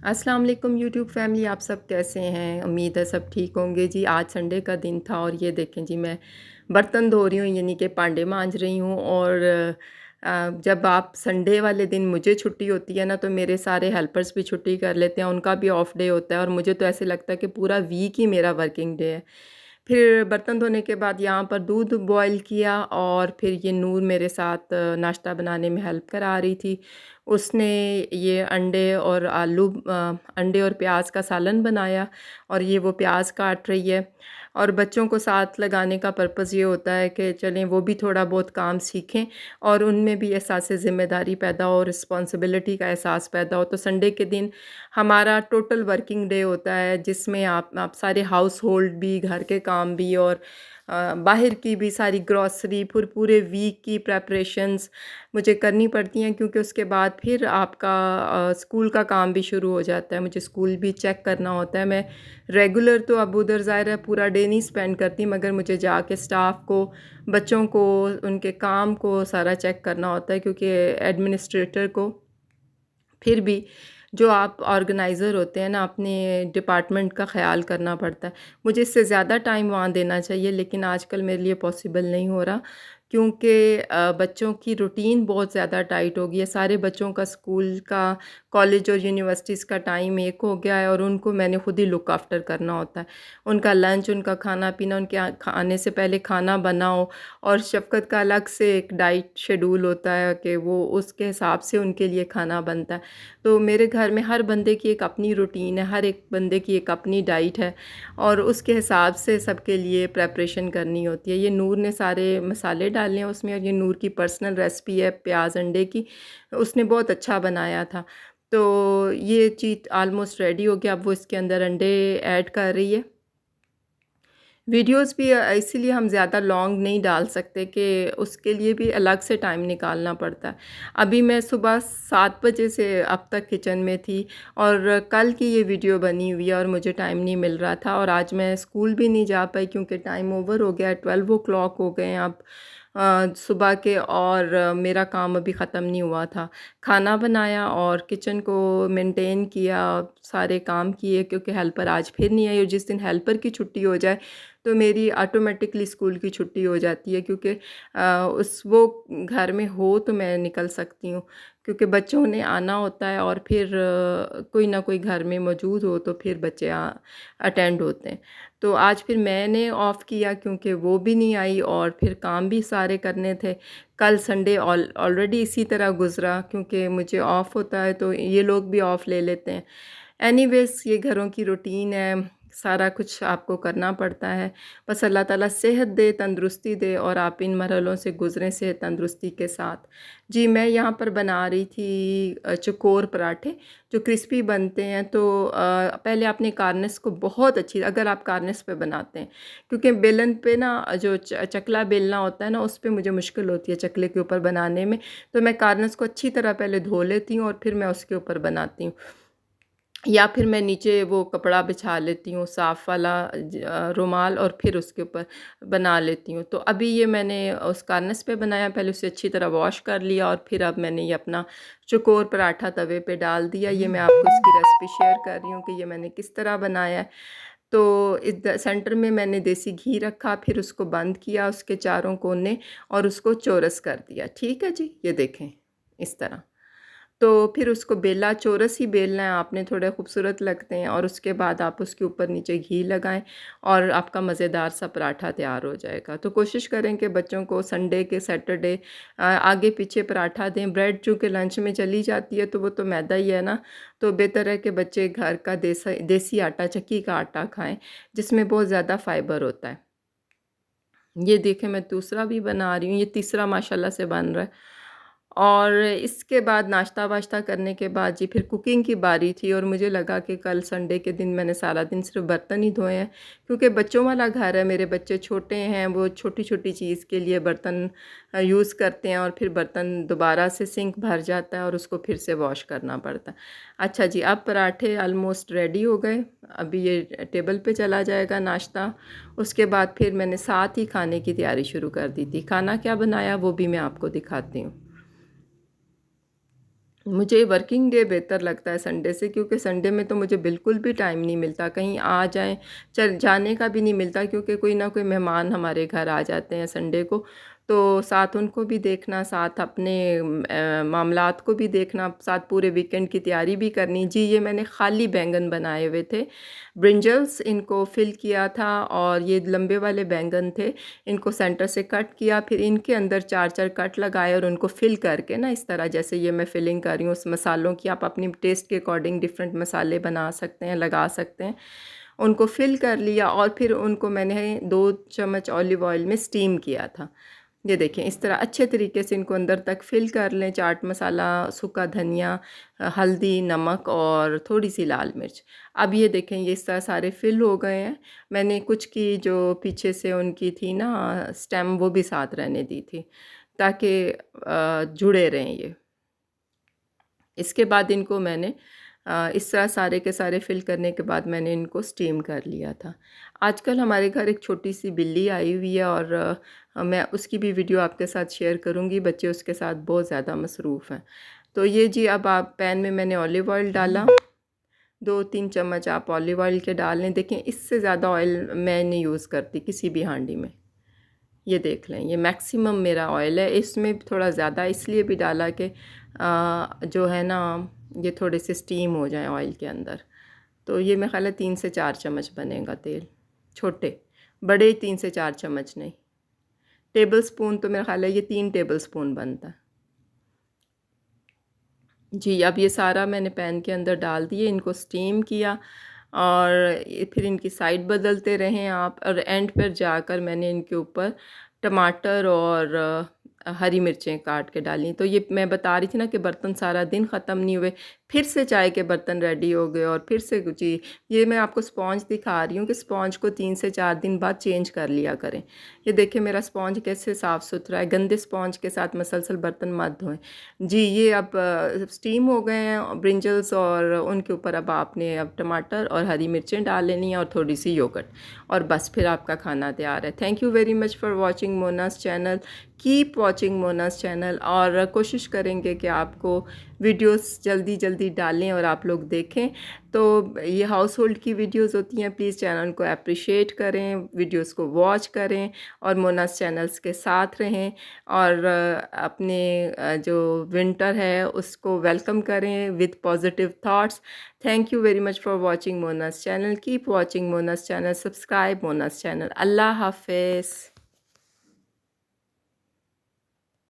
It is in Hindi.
अस्सलाम वालेकुम यूट्यूब फैमिली, आप सब कैसे हैं? उम्मीद है सब ठीक होंगे जी। आज संडे का दिन था और ये देखें जी, मैं बर्तन धो रही हूँ, यानी कि भांडे मांज रही हूँ। और जब आप संडे वाले दिन मुझे छुट्टी होती है ना, तो मेरे सारे हेल्पर्स भी छुट्टी कर लेते हैं, उनका भी ऑफ डे होता है और मुझे तो ऐसे लगता है कि पूरा वीक ही मेरा वर्किंग डे है। फिर बर्तन धोने के बाद यहाँ पर दूध बॉयल किया और फिर ये नूर मेरे साथ नाश्ता बनाने में हेल्प करा रही थी। उसने ये अंडे और प्याज का सालन बनाया और ये वो प्याज काट रही है। और बच्चों को साथ लगाने का पर्पज़ ये होता है कि चलें वो भी थोड़ा बहुत काम सीखें और उनमें भी एहसास ज़िम्मेदारी पैदा हो, रिस्पॉन्सिबिलिटी का एहसास पैदा हो। तो संडे के दिन हमारा टोटल वर्किंग डे होता है, जिसमें आप सारे हाउस होल्ड भी, घर के काम भी और बाहर की भी सारी ग्रॉसरी, फिर पूरे वीक की प्रेपरेशंस मुझे करनी पड़ती हैं, क्योंकि उसके बाद फिर आपका स्कूल का काम भी शुरू हो जाता है। मुझे स्कूल भी चेक करना होता है। मैं रेगुलर तो अब उधर ज़ाहिर है पूरा डे नहीं स्पेंड करती, मगर मुझे जाके स्टाफ को, बच्चों को, उनके काम को सारा चेक करना होता है, क्योंकि एडमिनिस्ट्रेटर को फिर भी जो आप ऑर्गेनाइज़र होते हैं ना, अपने डिपार्टमेंट का ख़्याल करना पड़ता है। मुझे इससे ज़्यादा टाइम वहाँ देना चाहिए, लेकिन आजकल मेरे लिए पॉसिबल नहीं हो रहा, क्योंकि बच्चों की रूटीन बहुत ज़्यादा टाइट हो गई है। सारे बच्चों का स्कूल का, कॉलेज और यूनिवर्सिटीज़ का टाइम एक हो गया है और उनको मैंने खुद ही लुक आफ्टर करना होता है। उनका लंच, उनका खाना-पीना, उनके आने से पहले खाना बनाओ, और शफ़क़त का अलग से एक डाइट शेड्यूल होता है कि वो उसके हिसाब से उनके लिए खाना बनता है। तो मेरे घर में हर बंदे की एक अपनी रूटीन है, हर एक बंदे की एक अपनी डाइट है और उसके हिसाब से सबके लिए प्रेपरेशन करनी होती है। ये नूर ने सारे मसाले डाले हैं उसमें, और ये नूर की पर्सनल रेसिपी है प्याज़ अंडे की, उसने बहुत अच्छा बनाया था। तो ये चीज़ ऑलमोस्ट रेडी हो गया, अब वो इसके अंदर अंडे ऐड कर रही है। वीडियोज़ भी इसीलिए हम ज़्यादा लॉन्ग नहीं डाल सकते कि उसके लिए भी अलग से टाइम निकालना पड़ता है। अभी मैं सुबह 7 बजे से अब तक किचन में थी और कल की ये वीडियो बनी हुई है और मुझे टाइम नहीं मिल रहा था, और आज मैं स्कूल भी नहीं जा पाई क्योंकि टाइम ओवर हो गया है, 12 ओ क्लॉक हो गए हैं अब सुबह के, और मेरा काम अभी ख़त्म नहीं हुआ था। खाना बनाया और किचन को मेंटेन किया, सारे काम किए, क्योंकि हेल्पर आज फिर नहीं आई, और जिस दिन हेल्पर की छुट्टी हो जाए तो मेरी ऑटोमेटिकली स्कूल की छुट्टी हो जाती है, क्योंकि उस वो घर में हो तो मैं निकल सकती हूँ, क्योंकि बच्चों ने आना होता है और फिर कोई ना कोई घर में मौजूद हो तो फिर बच्चे अटेंड होते हैं। तो आज फिर मैंने ऑफ़ किया क्योंकि वो भी नहीं आई और फिर काम भी सारे करने थे। कल संडे ऑलरेडी इसी तरह गुज़रा, क्योंकि मुझे ऑफ़ होता है तो ये लोग भी ऑफ़ ले लेते हैं। एनीवेज़ ये घरों की रूटीन है, सारा कुछ आपको करना पड़ता है। बस अल्लाह ताला सेहत दे, तंदुरुस्ती दे और आप इन मरहलों से गुज़रें सेहत तंदुरुस्ती के साथ। जी, मैं यहाँ पर बना रही थी चकोर पराठे, जो क्रिस्पी बनते हैं। तो पहले आपने कार्निश को बहुत अच्छी, अगर आप कार्निश पे बनाते हैं, क्योंकि बेलन पे ना जो चकला बेलना होता है ना, उस पे मुझे मुश्किल होती है चकले के ऊपर बनाने में। तो मैं कार्निश को अच्छी तरह पहले धो लेती हूँ और फिर मैं उसके ऊपर बनाती हूँ। या फिर मैं नीचे वो कपड़ा बिछा लेती हूँ साफ़ वाला, रुमाल, और फिर उसके ऊपर बना लेती हूँ। तो अभी ये मैंने उस कार्निश पे बनाया, पहले उसे अच्छी तरह वॉश कर लिया और फिर अब मैंने ये अपना चौकोर पराठा तवे पे डाल दिया। ये मैं आपको इसकी रेसिपी शेयर कर रही हूँ कि ये मैंने किस तरह बनाया है। तो सेंटर में मैंने देसी घी रखा, फिर उसको बंद किया उसके चारों कोने, और उसको चौरस कर दिया। ठीक है जी, ये देखें इस तरह। तो फिर उसको बेला, चौरस ही बेलना है आपने, थोड़े खूबसूरत लगते हैं, और उसके बाद आप उसके ऊपर नीचे घी लगाएं और आपका मज़ेदार सा पराठा तैयार हो जाएगा। तो कोशिश करें कि बच्चों को संडे के सैटरडे आगे पीछे पराठा दें। ब्रेड चूँकि लंच में चली जाती है तो वो तो मैदा ही है ना, तो बेहतर है कि बच्चे घर का देसी आटा, चक्की का आटा खाएं, जिसमें बहुत ज़्यादा फाइबर होता है। ये देखें, मैं दूसरा भी बना रही हूँ, ये तीसरा माशाल्लाह से बन रहा है। और इसके बाद नाश्ता-वाश्ता करने के बाद जी फिर कुकिंग की बारी थी, और मुझे लगा कि कल संडे के दिन मैंने सारा दिन सिर्फ़ बर्तन ही धोए हैं, क्योंकि बच्चों वाला घर है, मेरे बच्चे छोटे हैं, वो छोटी-छोटी चीज़ के लिए बर्तन यूज़ करते हैं, और फिर बर्तन दोबारा से सिंक भर जाता है और उसको फिर से वॉश करना पड़ता है। अच्छा जी, अब पराठे ऑलमोस्ट रेडी हो गए, अभी ये टेबल पे चला जाएगा नाश्ता। उसके बाद फिर मैंने साथ ही खाने की तैयारी शुरू कर दी थी। खाना क्या बनाया वो भी मैं आपको दिखाती हूँ। मुझे वर्किंग डे बेहतर लगता है संडे से, क्योंकि संडे में तो मुझे बिल्कुल भी टाइम नहीं मिलता, कहीं आ जाएँ, चल जाने का भी नहीं मिलता, क्योंकि कोई ना कोई मेहमान हमारे घर आ जाते हैं संडे को। तो साथ उनको भी देखना, साथ अपने मामलात को भी देखना, साथ पूरे वीकेंड की तैयारी भी करनी। जी, ये मैंने खाली बैंगन बनाए हुए थे, ब्रिंजल्स इनको फ़िल किया था, और ये लंबे वाले बैंगन थे, इनको सेंटर से कट किया, फिर इनके अंदर 4-4 कट लगाए और उनको फ़िल करके ना इस तरह, जैसे ये मैं फ़िलिंग कर रही हूँ उस मसालों की, आप अपनी टेस्ट के अकॉर्डिंग डिफरेंट मसाले बना सकते हैं, लगा सकते हैं। उनको फ़िल कर लिया और फिर उनको मैंने 2 चम्मच ऑलिव ऑयल में स्टीम किया था। ये देखें, इस तरह अच्छे तरीके से इनको अंदर तक फ़िल कर लें, चाट मसाला, सूखा धनिया, हल्दी, नमक और थोड़ी-सी लाल मिर्च। अब ये देखें, ये इस तरह सारे फ़िल हो गए हैं। मैंने कुछ की जो पीछे से उनकी थी ना स्टेम, वो भी साथ रहने दी थी, ताकि जुड़े रहें ये। इसके बाद इनको मैंने इस तरह सारे के सारे फ़िल करने के बाद मैंने इनको स्टीम कर लिया था। आजकल हमारे घर एक छोटी-सी बिल्ली आई हुई है, और मैं उसकी भी वीडियो आपके साथ शेयर करूँगी, बच्चे उसके साथ बहुत ज़्यादा मसरूफ़ हैं। तो ये जी, अब आप पैन में मैंने ऑलिव ऑयल डाला, 2-3 चम्मच आप ऑलिव ऑयल के डाल लें। देखें, इससे ज़्यादा ऑयल मैं नहीं यूज़ करती किसी भी हांडी में। ये देख लें, ये मैक्सिमम मेरा ऑयल है। इसमें थोड़ा ज़्यादा इसलिए भी डाला कि जो है ना, ये थोड़े से स्टीम हो जाएँ ऑयल के अंदर। तो ये मेरा ख़्याल है 3 से 4 चम्मच बनेगा तेल, छोटे, बड़े 3 से 4 चम्मच नहीं। टेबल स्पून तो मेरा ख़्याल है ये 3 टेबल स्पून बनता है। जी, अब ये सारा मैंने पैन के अंदर डाल दिए, इनको स्टीम किया, और फिर इनकी साइड बदलते रहें आप, और एंड पर जाकर मैंने इनके ऊपर टमाटर और हरी मिर्चें काट के डाली। तो ये मैं बता रही थी ना कि बर्तन सारा दिन ख़त्म नहीं हुए, फिर से चाय के बर्तन रेडी हो गए, और फिर से जी, ये मैं आपको स्पॉन्ज दिखा रही हूँ कि स्पॉन्ज को 3 से 4 दिन बाद चेंज कर लिया करें। ये देखिए मेरा स्पॉन्ज कैसे साफ़ सुथरा है, गंदे स्पॉन्ज के साथ मसलसल बर्तन मत धोएं। जी, ये अब स्टीम हो गए हैं ब्रिंजल्स, और उनके ऊपर अब आपने अब टमाटर और हरी मिर्चें डाल लेनी है, और थोड़ी सी योगर्ट, और बस फिर आपका खाना तैयार है। Thank you very much for watching Mona's channel. Keep watching Mona's channel, और कोशिश करेंगे कि आपको वीडियोस जल्दी जल्दी डालें और आप लोग देखें। तो ये हाउस होल्ड की वीडियोस होती हैं, प्लीज़ चैनल को अप्रिशिएट करें, वीडियोस को वॉच करें, और मोनास चैनल्स के साथ रहें, और अपने जो विंटर है उसको वेलकम करें with positive thoughts. Thank you very much for watching Mona's channel. Keep watching Mona's channel, subscribe Mona's channel. अल्लाह हाफ़िज़।